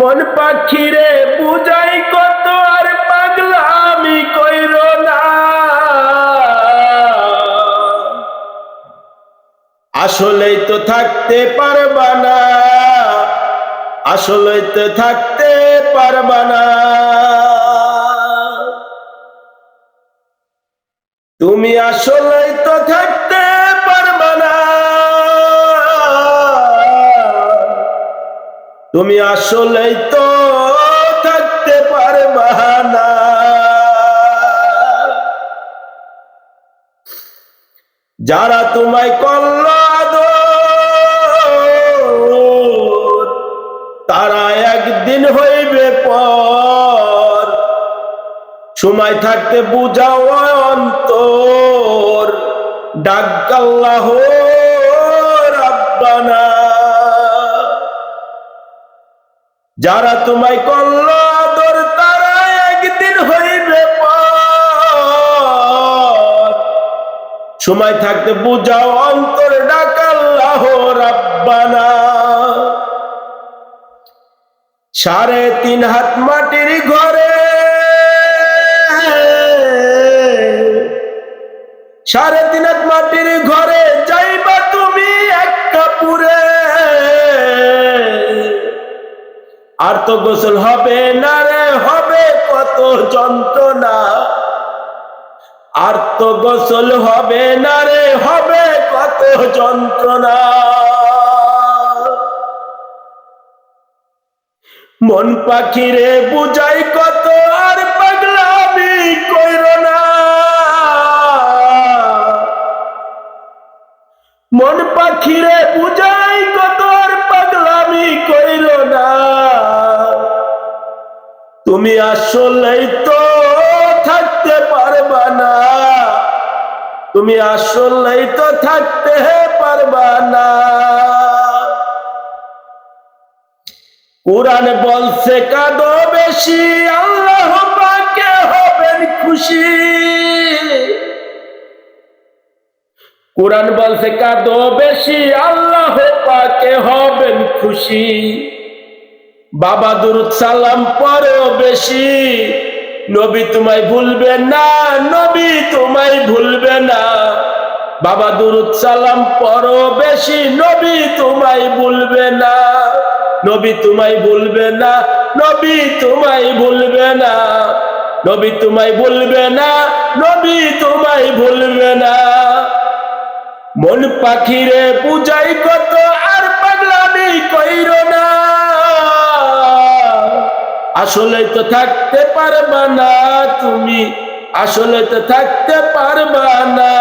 মন পাখিরে বুঝাই কত আর পাগলামি কইরো না। আসলেই তো থাকতে পারবা না, আসলেই তো থাকতে পারবা না। তুমি আসলেই তো থাকতে পারবা না, তুমি আসলেই তো থাকতে পারবা না। যারা তোমায় করল আদর, তারা একদিন হইবে পর। সময় থাকতে বুঝাও অন্তর, ডাক আল্লাহ রাব্বানা। যারা তোমায় করল আদর, তারা একদিন হইবে পর। সময় থাকতে বুঝাও অন্তর, ডাক আল্লাহ রাব্বানা। 3.5 হাত মাটির ঘরে, 3.5 হাত মাটির ঘরে যাইবা তুমি এক কাপুরে। আর তো গোসল হবে না রে, হবে কত যন্ত্রণা। আর তো গোসল হবে না রে, হবে কত যন্ত্রণা। মন পাখিরে বুঝাই কত আর পাগলামি কইরো না। মন পাখিরে বুঝাই কত আর পাগলামি কইরো না। তুমি আসলেই তো থাকতে পারবা না, তুমি আসলেই তো থাকতে পারবা না। কুরআন বলছে কাঁদো বেশি, আল্লাহ পাকে হবেন খুশি। কুরআন বলছে কাঁদো বেশি, আল্লাহ পাকে হবেন খুশি। বাবা দুরূদ সালাম পড়ো বেশি, নবী তোমায় ভুলবে না, নবী তোমায় ভুলবে না। বাবা দুরূদ সালাম পড়ো বেশি, নবী তোমায় ভুলবে না, নবী তোমায় ভুলবে না, নবী তোমায় ভুলবে না, নবী তোমায় ভুলবে না, নবী তোমায় ভুলবে না। মন পাখিরে বুঝাই কত আর পাগলামি কইরো না। আসলেই তো থাকতে পারবা না, তুমি আসলে তো থাকতে পারবা না।